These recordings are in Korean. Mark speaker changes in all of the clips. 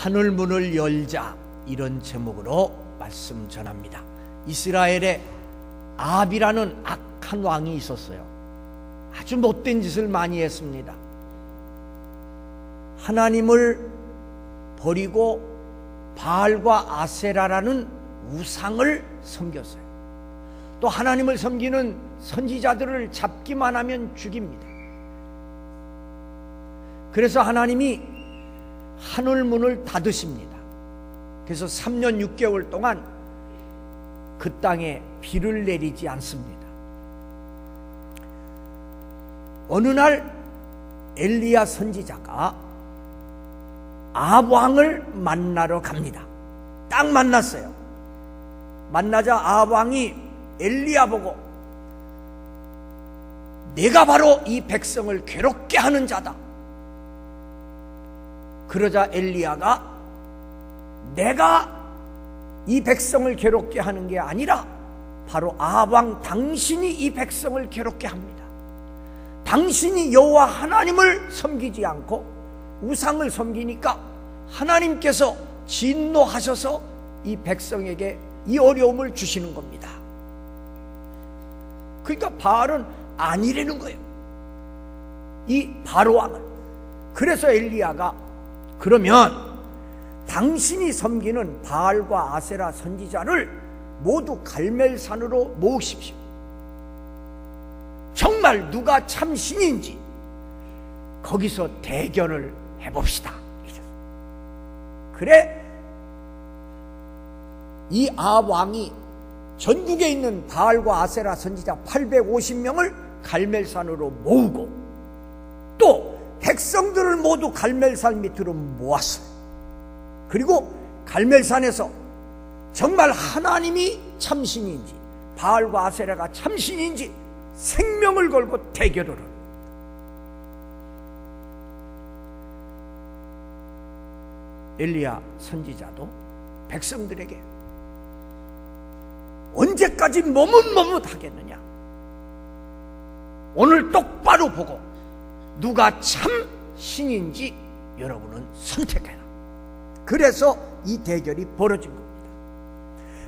Speaker 1: 하늘 문을 열자, 이런 제목으로 말씀 전합니다. 이스라엘에 아합이라는 악한 왕이 있었어요. 아주 못된 짓을 많이 했습니다. 하나님을 버리고 바알과 아세라라는 우상을 섬겼어요. 또 하나님을 섬기는 선지자들을 잡기만 하면 죽입니다. 그래서 하나님이 하늘 문을 닫으십니다. 그래서 3년 6개월 동안 그 땅에 비를 내리지 않습니다. 어느 날 엘리야 선지자가 아합 왕을 만나러 갑니다. 딱 만났어요. 만나자 아합 왕이 엘리야 보고 내가 바로 이 백성을 괴롭게 하는 자다. 그러자 엘리야가 내가 이 백성을 괴롭게 하는 게 아니라 바로 아합 왕 당신이 이 백성을 괴롭게 합니다. 당신이 여호와 하나님을 섬기지 않고 우상을 섬기니까 하나님께서 진노하셔서 이 백성에게 이 어려움을 주시는 겁니다. 그러니까 바알은 아니라는 거예요, 이 바로 왕은. 그래서 엘리야가 그러면 당신이 섬기는 바알과 아세라 선지자를 모두 갈멜산으로 모으십시오. 정말 누가 참 신인지 거기서 대결을 해봅시다. 그래, 이 아합 왕이 전국에 있는 바알과 아세라 선지자 850명을 갈멜산으로 모으고 또 백성들을 모두 갈멜산 밑으로 모았어요. 그리고 갈멜산에서 정말 하나님이 참신인지 바알과 아세라가 참신인지 생명을 걸고 대결을 합니다. 엘리야 선지자도 백성들에게 언제까지 머뭇머뭇하겠느냐, 오늘 똑바로 보고 누가 참 신인지 여러분은 선택해라. 그래서 이 대결이 벌어진 겁니다.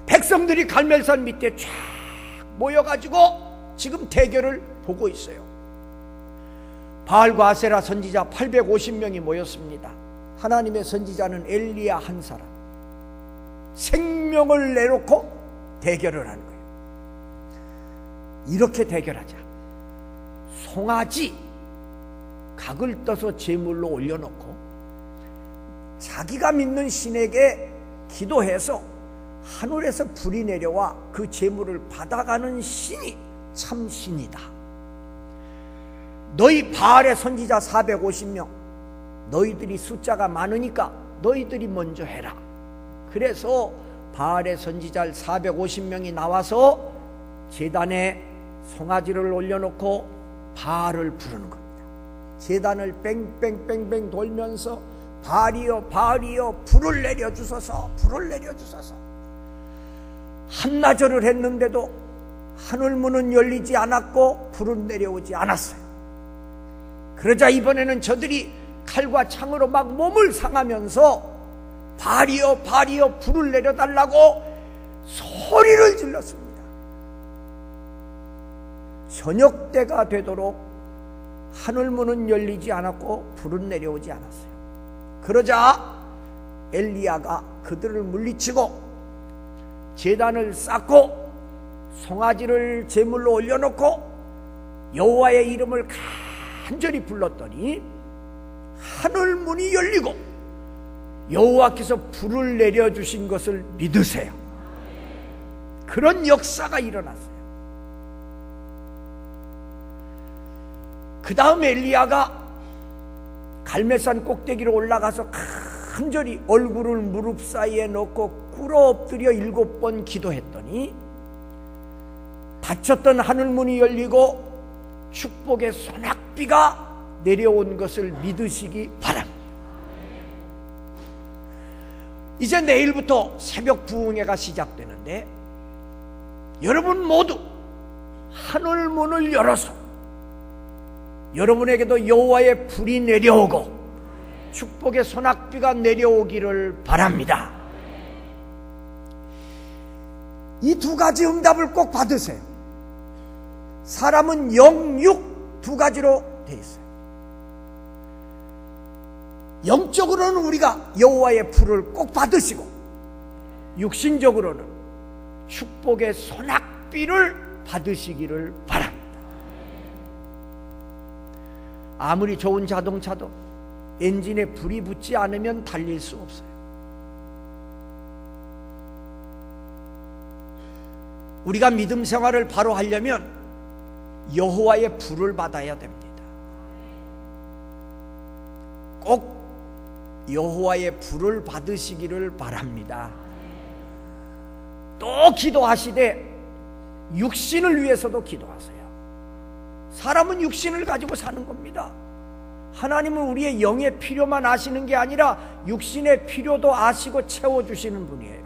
Speaker 1: 백성들이 갈멜산 밑에 쫙 모여가지고 지금 대결을 보고 있어요. 바알과 아세라 선지자 850명이 모였습니다. 하나님의 선지자는 엘리야 한 사람, 생명을 내놓고 대결을 하는 거예요. 이렇게 대결하자. 송아지 각을 떠서 제물로 올려놓고 자기가 믿는 신에게 기도해서 하늘에서 불이 내려와 그 제물을 받아가는 신이 참 신이다. 너희 바알의 선지자 450명, 너희들이 숫자가 많으니까 너희들이 먼저 해라. 그래서 바알의 선지자 450명이 나와서 제단에 송아지를 올려놓고 바알을 부르는 겁니다. 제단을 뺑뺑뺑뺑 돌면서 바알이여 바알이여 불을 내려주소서, 불을 내려주소서. 한나절을 했는데도 하늘문은 열리지 않았고 불은 내려오지 않았어요. 그러자 이번에는 저들이 칼과 창으로 막 몸을 상하면서 바알이여 바알이여 불을 내려달라고 소리를 질렀습니다. 저녁 때가 되도록 하늘문은 열리지 않았고 불은 내려오지 않았어요. 그러자 엘리야가 그들을 물리치고 제단을 쌓고 송아지를 제물로 올려놓고 여호와의 이름을 간절히 불렀더니 하늘문이 열리고 여호와께서 불을 내려주신 것을 믿으세요. 그런 역사가 일어났어요. 그 다음에 엘리야가 갈멜산 꼭대기로 올라가서 간절히 얼굴을 무릎 사이에 넣고 꿇어 엎드려 7번 기도했더니 닫혔던 하늘문이 열리고 축복의 소낙비가 내려온 것을 믿으시기 바랍니다. 이제 내일부터 새벽 부흥회가 시작되는데 여러분 모두 하늘문을 열어서 여러분에게도 여호와의 불이 내려오고 축복의 소낙비가 내려오기를 바랍니다. 이 두 가지 응답을 꼭 받으세요. 사람은 영육 두 가지로 돼 있어요. 영적으로는 우리가 여호와의 불을 꼭 받으시고, 육신적으로는 축복의 소낙비를 받으시기를 바랍니다. 아무리 좋은 자동차도 엔진에 불이 붙지 않으면 달릴 수 없어요. 우리가 믿음 생활을 바로 하려면 여호와의 불을 받아야 됩니다. 꼭 여호와의 불을 받으시기를 바랍니다. 또 기도하시되 육신을 위해서도 기도하세요. 사람은 육신을 가지고 사는 겁니다. 하나님은 우리의 영의 필요만 아시는 게 아니라 육신의 필요도 아시고 채워주시는 분이에요.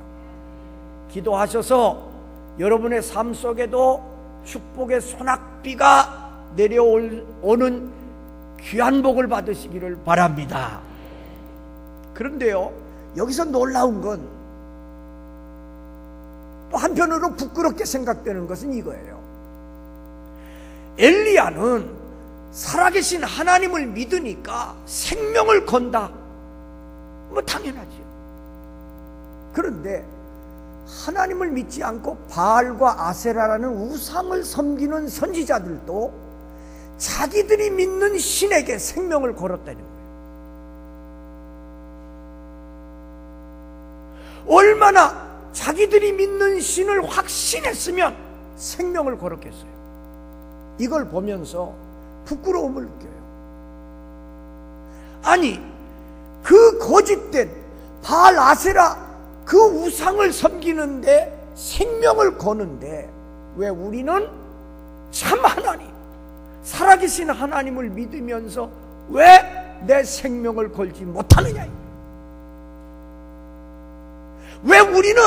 Speaker 1: 기도하셔서 여러분의 삶 속에도 축복의 소낙비가 내려오는 귀한 복을 받으시기를 바랍니다. 그런데요, 여기서 놀라운 건 또 한편으로 부끄럽게 생각되는 것은 이거예요. 엘리야는 살아계신 하나님을 믿으니까 생명을 건다. 뭐 당연하지요. 그런데 하나님을 믿지 않고 바알과 아세라라는 우상을 섬기는 선지자들도 자기들이 믿는 신에게 생명을 걸었다는 거예요. 얼마나 자기들이 믿는 신을 확신했으면 생명을 걸었겠어요. 이걸 보면서 부끄러움을 느껴요. 아니, 그 거짓된 바알 아세라 그 우상을 섬기는데 생명을 거는데 왜 우리는 참 하나님, 살아계신 하나님을 믿으면서 왜 내 생명을 걸지 못하느냐? 왜 우리는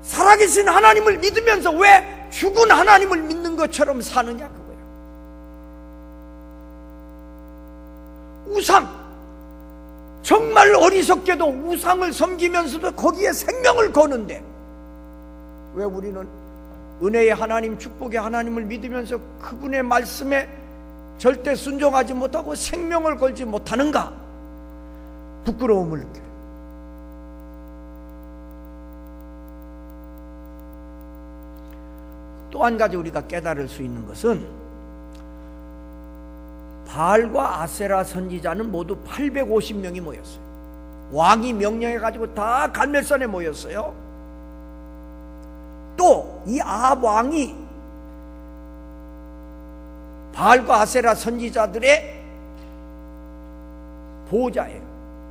Speaker 1: 살아계신 하나님을 믿으면서 왜 죽은 하나님을 믿는 것처럼 사느냐? 그거예요. 우상, 정말 어리석게도 우상을 섬기면서도 거기에 생명을 거는데 왜 우리는 은혜의 하나님, 축복의 하나님을 믿으면서 그분의 말씀에 절대 순종하지 못하고 생명을 걸지 못하는가? 부끄러움을 느껴요. 또 한 가지 우리가 깨달을 수 있는 것은 바알과 아세라 선지자는 모두 850명이 모였어요. 왕이 명령해가지고 다 갈멜산에 모였어요. 또 이 아합 왕이 바알과 아세라 선지자들의 보호자예요.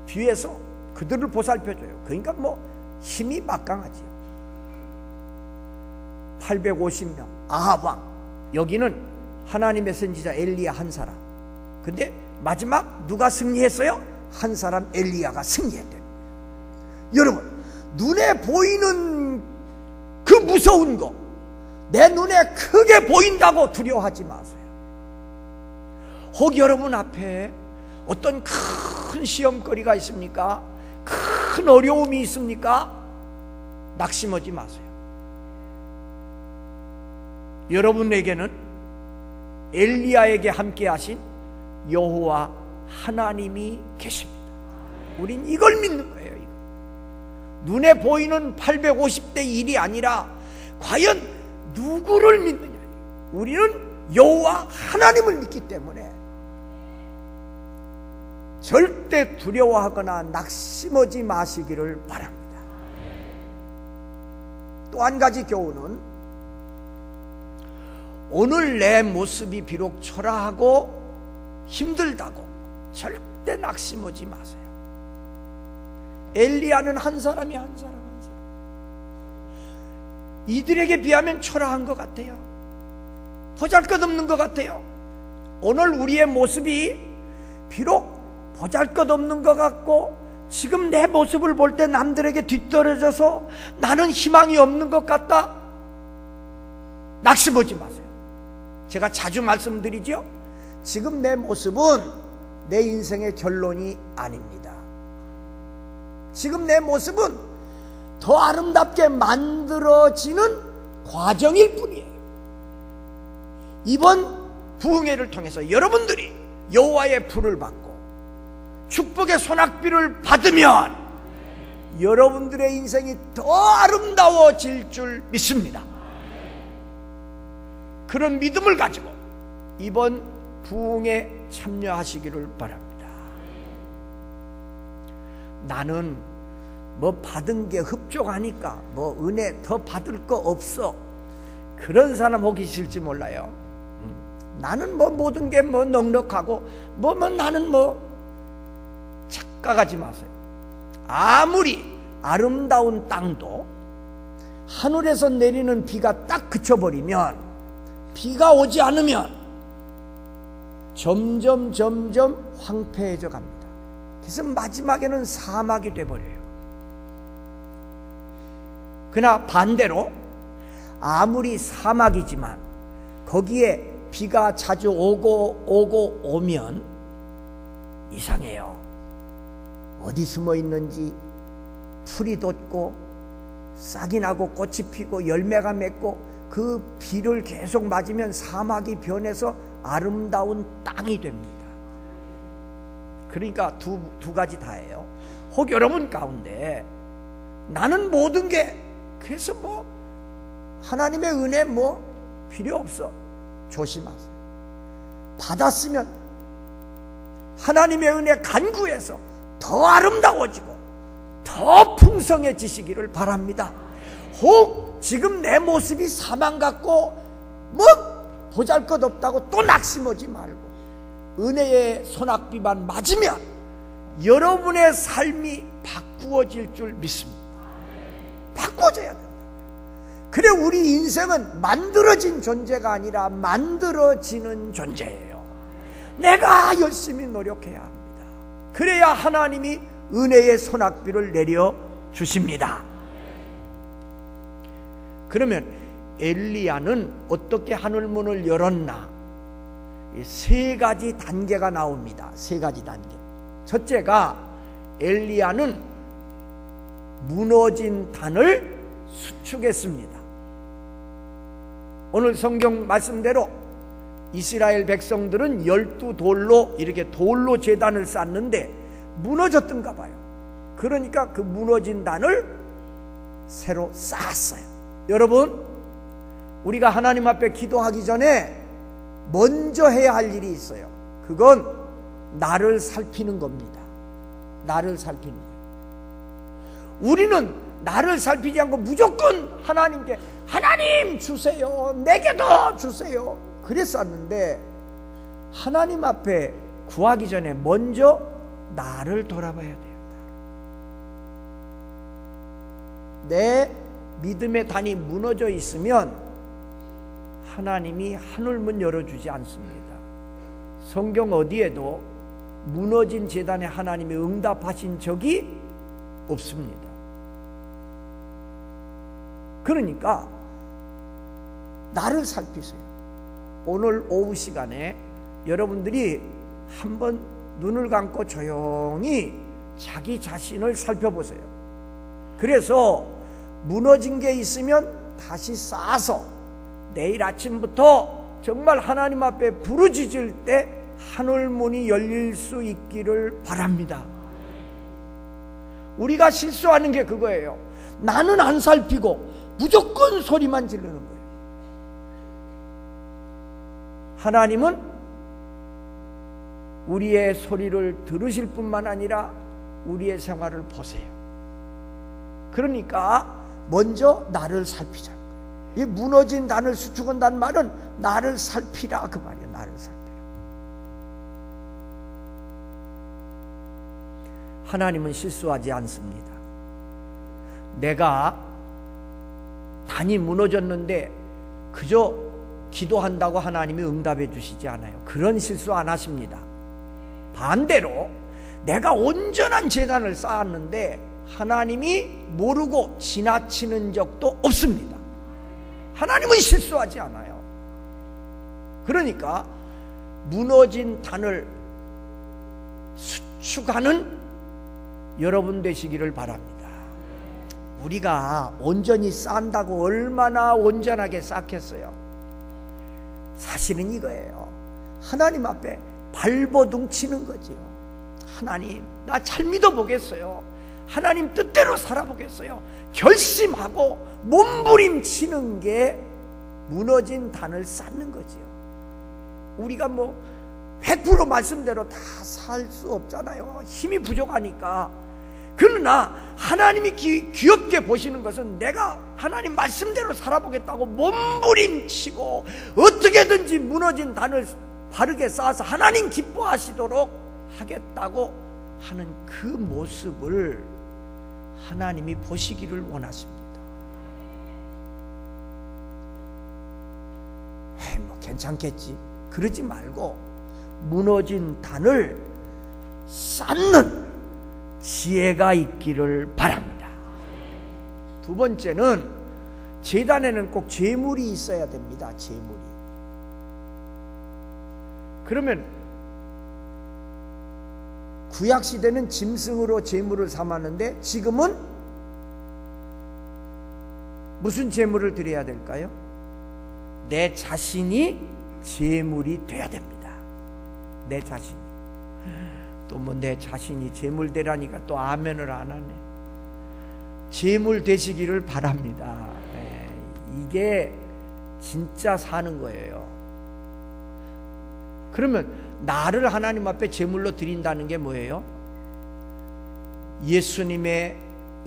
Speaker 1: 뒤에서 그들을 보살펴줘요. 그러니까 뭐 힘이 막강하지요. 850명 아합 왕, 여기는 하나님의 선지자 엘리야 한 사람. 근데 마지막 누가 승리했어요? 한 사람, 엘리야가 승리했대요. 여러분, 눈에 보이는 그 무서운 거, 내 눈에 크게 보인다고 두려워하지 마세요. 혹 여러분 앞에 어떤 큰 시험거리가 있습니까? 큰 어려움이 있습니까? 낙심하지 마세요. 여러분에게는 엘리야에게 함께 하신 여호와 하나님이 계십니다. 우린 이걸 믿는 거예요. 이거. 눈에 보이는 850대 1이 아니라 과연 누구를 믿느냐. 우리는 여호와 하나님을 믿기 때문에 절대 두려워하거나 낙심하지 마시기를 바랍니다. 또 한 가지 교훈은, 오늘 내 모습이 비록 초라하고 힘들다고 절대 낙심하지 마세요. 엘리야는 한 사람이 한 사람. 이들에게 비하면 초라한 것 같아요. 보잘것없는 것 같아요. 오늘 우리의 모습이 비록 보잘것없는 것 같고 지금 내 모습을 볼 때 남들에게 뒤떨어져서 나는 희망이 없는 것 같다, 낙심하지 마세요. 제가 자주 말씀드리죠. 지금 내 모습은 내 인생의 결론이 아닙니다. 지금 내 모습은 더 아름답게 만들어지는 과정일 뿐이에요. 이번 부흥회를 통해서 여러분들이 여호와의 불을 받고 축복의 소낙비를 받으면 여러분들의 인생이 더 아름다워질 줄 믿습니다. 그런 믿음을 가지고 이번 부흥에 참여하시기를 바랍니다. 나는 뭐 받은 게 흡족하니까 뭐 은혜 더 받을 거 없어, 그런 사람 보기 싫지 몰라요. 나는 뭐 모든 게 뭐 넉넉하고 나는 뭐 착각하지 마세요. 아무리 아름다운 땅도 하늘에서 내리는 비가 딱 그쳐버리면, 비가 오지 않으면 점점 황폐해져 갑니다. 그래서 마지막에는 사막이 돼버려요. 그러나 반대로 아무리 사막이지만 거기에 비가 자주 오면 이상해요. 어디 숨어 있는지 풀이 돋고 싹이 나고 꽃이 피고 열매가 맺고 그 비를 계속 맞으면 사막이 변해서 아름다운 땅이 됩니다. 그러니까 두 가지 다예요. 혹 여러분 가운데 나는 모든 게, 그래서 뭐 하나님의 은혜 뭐 필요 없어, 조심하세요. 받았으면 하나님의 은혜 간구해서 더 아름다워지고 더 풍성해지시기를 바랍니다. 혹 지금 내 모습이 사망 같고 뭐 보잘것없다고 또 낙심하지 말고 은혜의 소낙비만 맞으면 여러분의 삶이 바꾸어질 줄 믿습니다. 바꿔져야 된다. 그래, 우리 인생은 만들어진 존재가 아니라 만들어지는 존재예요. 내가 열심히 노력해야 합니다. 그래야 하나님이 은혜의 소낙비를 내려주십니다. 그러면 엘리야는 어떻게 하늘문을 열었나? 세 가지 단계가 나옵니다. 세 가지 단계. 첫째가, 엘리야는 무너진 단을 수축했습니다. 오늘 성경 말씀대로 이스라엘 백성들은 12돌로 이렇게 돌로 제단을 쌓는데 무너졌던가 봐요. 그러니까 그 무너진 단을 새로 쌓았어요. 여러분, 우리가 하나님 앞에 기도하기 전에 먼저 해야 할 일이 있어요. 그건 나를 살피는 겁니다. 나를 살피는 거예요. 우리는 나를 살피지 않고 무조건 하나님께 하나님 주세요, 내게도 주세요, 그랬었는데 하나님 앞에 구하기 전에 먼저 나를 돌아봐야 돼요. 내 믿음의 단이 무너져 있으면 하나님이 하늘문 열어주지 않습니다. 성경 어디에도 무너진 제단에 하나님이 응답하신 적이 없습니다. 그러니까 나를 살피세요. 오늘 오후 시간에 여러분들이 한번 눈을 감고 조용히 자기 자신을 살펴보세요. 그래서 무너진 게 있으면 다시 쌓아서 내일 아침부터 정말 하나님 앞에 부르짖을 때 하늘문이 열릴 수 있기를 바랍니다. 우리가 실수하는 게 그거예요. 나는 안 살피고 무조건 소리만 지르는 거예요. 하나님은 우리의 소리를 들으실 뿐만 아니라 우리의 생활을 보세요. 그러니까 먼저 나를 살피자. 이 무너진 단을 수축한다는 말은 나를 살피라, 그 말이에요. 나를 살피라. 하나님은 실수하지 않습니다. 내가 단이 무너졌는데 그저 기도한다고 하나님이 응답해 주시지 않아요. 그런 실수 안 하십니다. 반대로 내가 온전한 제단을 쌓았는데 하나님이 모르고 지나치는 적도 없습니다. 하나님은 실수하지 않아요. 그러니까 무너진 단을 수축하는 여러분 되시기를 바랍니다. 우리가 온전히 쌓는다고 얼마나 온전하게 쌓겠어요? 사실은 이거예요. 하나님 앞에 발버둥 치는 거지요. 하나님, 나 잘 믿어보겠어요. 하나님 뜻대로 살아보겠어요. 결심하고 몸부림치는 게 무너진 단을 쌓는 거지요. 우리가 100% 말씀대로 다 살 수 없잖아요. 힘이 부족하니까. 그러나 하나님이 귀엽게 보시는 것은 내가 하나님 말씀대로 살아보겠다고 몸부림치고 어떻게든지 무너진 단을 바르게 쌓아서 하나님 기뻐하시도록 하겠다고 하는 그 모습을 하나님이 보시기를 원하십니다. 괜찮겠지 그러지 말고 무너진 단을 쌓는 지혜가 있기를 바랍니다. 두 번째는 제단에는 꼭 제물이 있어야 됩니다. 제물이. 그러면 구약시대는 짐승으로 제물을 삼았는데 지금은 무슨 제물을 드려야 될까요? 내 자신이 제물이 돼야 됩니다. 내 자신이. 또 내 자신이 제물 되라니까 또 아멘을 안 하네. 제물 되시기를 바랍니다. 이게 진짜 사는 거예요. 그러면 나를 하나님 앞에 제물로 드린다는 게 뭐예요? 예수님의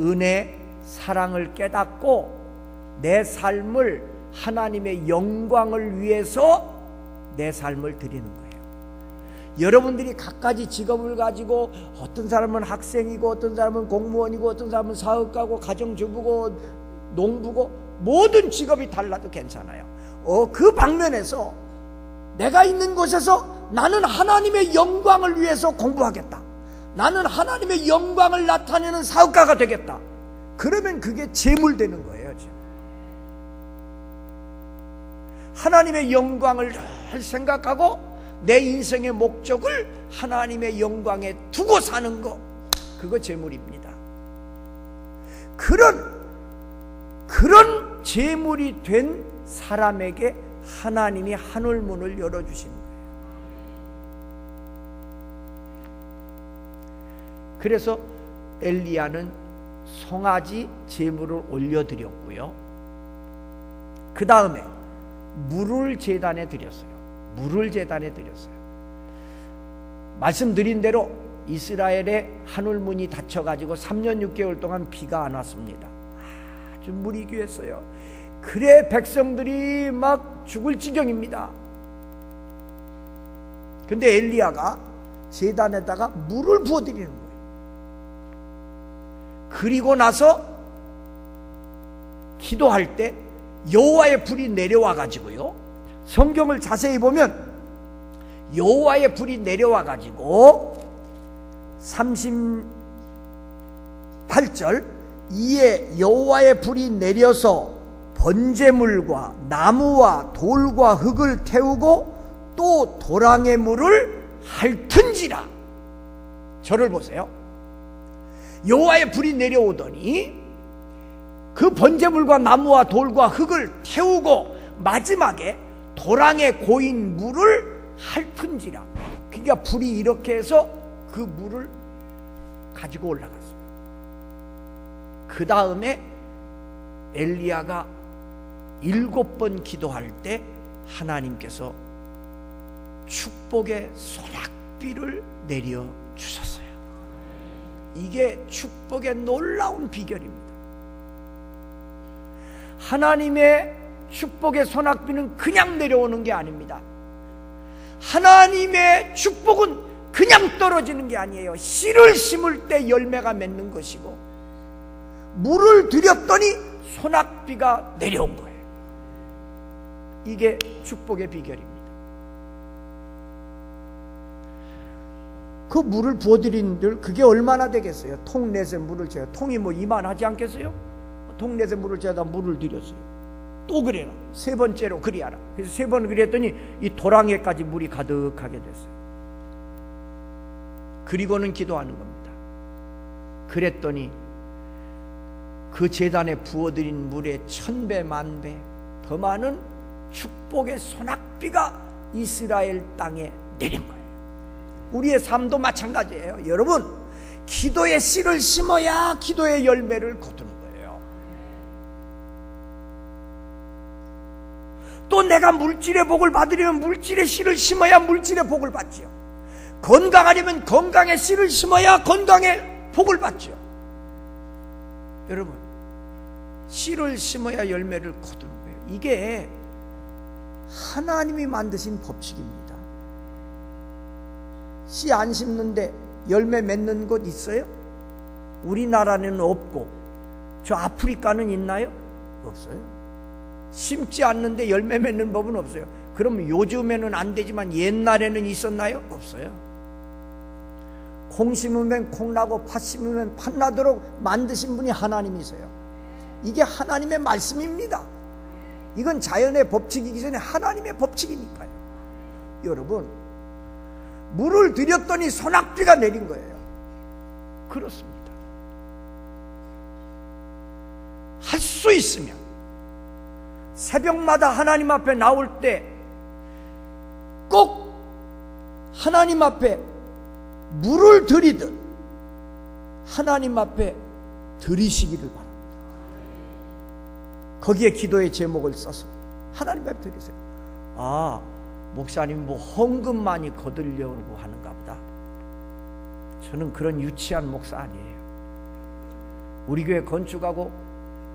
Speaker 1: 은혜, 사랑을 깨닫고 내 삶을 하나님의 영광을 위해서 내 삶을 드리는 거예요. 여러분들이 갖가지 직업을 가지고 어떤 사람은 학생이고 어떤 사람은 공무원이고 어떤 사람은 사업가고 가정주부고 농부고 모든 직업이 달라도 괜찮아요. 그 방면에서 내가 있는 곳에서 나는 하나님의 영광을 위해서 공부하겠다. 나는 하나님의 영광을 나타내는 사업가가 되겠다. 그러면 그게 제물되는 거예요. 지금. 하나님의 영광을 늘 생각하고 내 인생의 목적을 하나님의 영광에 두고 사는 거, 그거 제물입니다. 그런 제물이 된 사람에게 하나님이 하늘문을 열어주신 거예요. 그래서 엘리야는 송아지 제물을 올려드렸고요. 그 다음에 물을 제단에 드렸어요. 물을 제단에 드렸어요. 말씀드린 대로 이스라엘의 하늘문이 닫혀가지고 3년 6개월 동안 비가 안 왔습니다. 아주 물이 귀했어요. 그래 백성들이 막 죽을 지경입니다. 근데 엘리야가 제단에다가 물을 부어드리는 거예요. 그리고 나서 기도할 때 여호와의 불이 내려와 가지고요, 성경을 자세히 보면 여호와의 불이 내려와 가지고 38절 이에 여호와의 불이 내려서 번제물과 나무와 돌과 흙을 태우고 또 도랑의 물을 핥은지라. 저를 보세요. 여호와의 불이 내려오더니 그 번제물과 나무와 돌과 흙을 태우고 마지막에 도랑에 고인 물을 핥은지라. 그러니까 불이 이렇게 해서 그 물을 가지고 올라갔어요. 그 다음에 엘리야가 7번 기도할 때 하나님께서 축복의 소낙비를 내려주셨어요. 이게 축복의 놀라운 비결입니다. 하나님의 축복의 소낙비는 그냥 내려오는 게 아닙니다. 하나님의 축복은 그냥 떨어지는 게 아니에요. 씨를 심을 때 열매가 맺는 것이고, 물을 들였더니 소낙비가 내려온 거예요. 이게 축복의 비결입니다. 그 물을 부어드리는들 그게 얼마나 되겠어요? 통 넷에 물을 채워. 통이 이만하지 않겠어요? 통 넷에 물을 채워다 물을 드렸어요. 또 그래라. 세 번째로 그리하라. 그래서 3번 그랬더니 이 도랑에까지 물이 가득하게 됐어요. 그리고는 기도하는 겁니다. 그랬더니 그 제단에 부어들인 물에 1000배 만배 더 많은 축복의 소낙비가 이스라엘 땅에 내린 거예요. 우리의 삶도 마찬가지예요. 여러분, 기도의 씨를 심어야 기도의 열매를 거두는 거예요. 또 내가 물질의 복을 받으려면 물질의 씨를 심어야 물질의 복을 받지요. 건강하려면 건강의 씨를 심어야 건강의 복을 받지요. 여러분, 씨를 심어야 열매를 거두는 거예요. 이게 하나님이 만드신 법칙입니다. 씨 안 심는데 열매 맺는 곳 있어요? 우리나라는 없고 저 아프리카는 있나요? 없어요. 심지 않는데 열매 맺는 법은 없어요. 그럼 요즘에는 안 되지만 옛날에는 있었나요? 없어요. 콩 심으면 콩 나고 팥 심으면 팥 나도록 만드신 분이 하나님이세요. 이게 하나님의 말씀입니다. 이건 자연의 법칙이기 전에 하나님의 법칙이니까요. 여러분, 물을 들였더니 소낙비가 내린 거예요. 그렇습니다. 할 수 있으면 새벽마다 하나님 앞에 나올 때 꼭 하나님 앞에 물을 들이듯 하나님 앞에 들이시기를 바랍니다. 거기에 기도의 제목을 써서 하나님 앞에 드리세요. 아, 목사님 뭐 헌금 많이 거두려고 하는가 보다. 저는 그런 유치한 목사 아니에요. 우리 교회 건축하고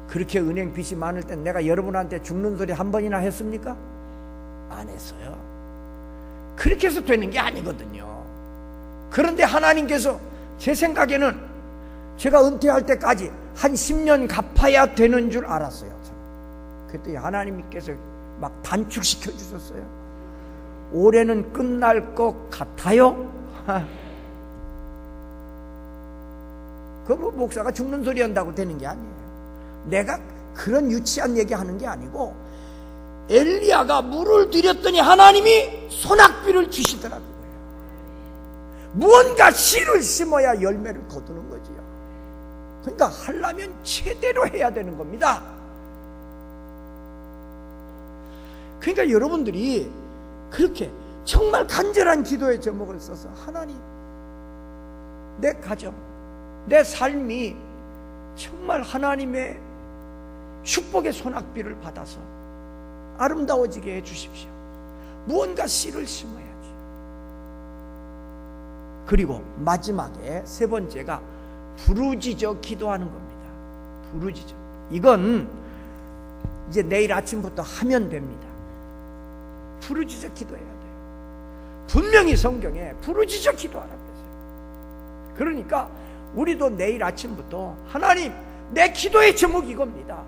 Speaker 1: 그렇게 은행 빚이 많을 땐 내가 여러분한테 죽는 소리 한 번이나 했습니까? 안 했어요. 그렇게 해서 되는 게 아니거든요. 그런데 하나님께서 제 생각에는 제가 은퇴할 때까지 한 10년 갚아야 되는 줄 알았어요. 그랬더니 하나님께서 막 단축시켜 주셨어요. 올해는 끝날 것 같아요? 그 뭐 목사가 죽는 소리 한다고 되는 게 아니에요. 내가 그런 유치한 얘기 하는 게 아니고 엘리야가 물을 들였더니 하나님이 소낙비를 주시더라고요. 무언가 씨를 심어야 열매를 거두는 거지요. 그러니까 하려면 제대로 해야 되는 겁니다. 그러니까 여러분들이 그렇게 정말 간절한 기도의 제목을 써서 하나님, 내 가정, 내 삶이 정말 하나님의 축복의 소낙비를 받아서 아름다워지게 해주십시오. 무언가 씨를 심어야지. 그리고 마지막에 세 번째가 부르짖어 기도하는 겁니다. 부르짖어. 이건 이제 내일 아침부터 하면 됩니다. 부르짖어 기도해야 돼요. 분명히 성경에 부르짖어 기도하라고 했어요. 그러니까 우리도 내일 아침부터 하나님, 내 기도의 제목이 이겁니다.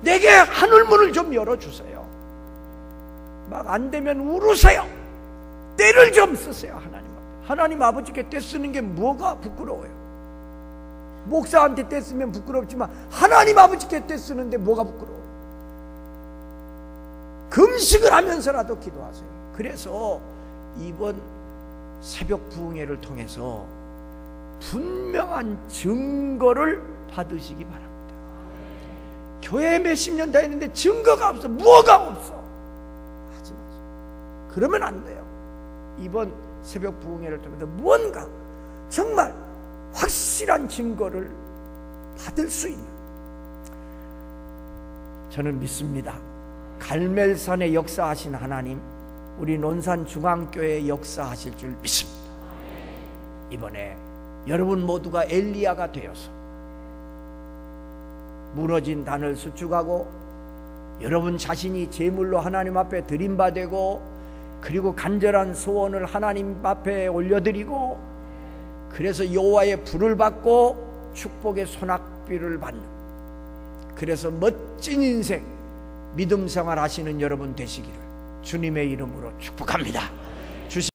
Speaker 1: 내게 하늘문을 좀 열어주세요. 막 안 되면 울으세요. 때를 좀 쓰세요. 하나님 앞에. 하나님 아버지께 때 쓰는 게 뭐가 부끄러워요? 목사한테 때 쓰면 부끄럽지만 하나님 아버지께 때 쓰는데 뭐가 부끄러워요? 금식을 하면서라도 기도하세요. 그래서 이번 새벽 부흥회를 통해서 분명한 증거를 받으시기 바랍니다. 교회 몇십 년 다녔는데 증거가 없어. 뭐가 없어. 하지 마세요. 그러면 안 돼요. 이번 새벽 부흥회를 통해서 무언가 정말 확실한 증거를 받을 수 있는, 저는 믿습니다. 갈멜산에 역사하신 하나님, 우리 논산중앙교회에 역사하실 줄 믿습니다. 이번에 여러분 모두가 엘리야가 되어서 무너진 단을 수축하고 여러분 자신이 제물로 하나님 앞에 드림받고 그리고 간절한 소원을 하나님 앞에 올려드리고 그래서 여호와의 불을 받고 축복의 소낙비를 받는, 그래서 멋진 인생 믿음 생활 하시는 여러분 되시기를 주님의 이름으로 축복합니다.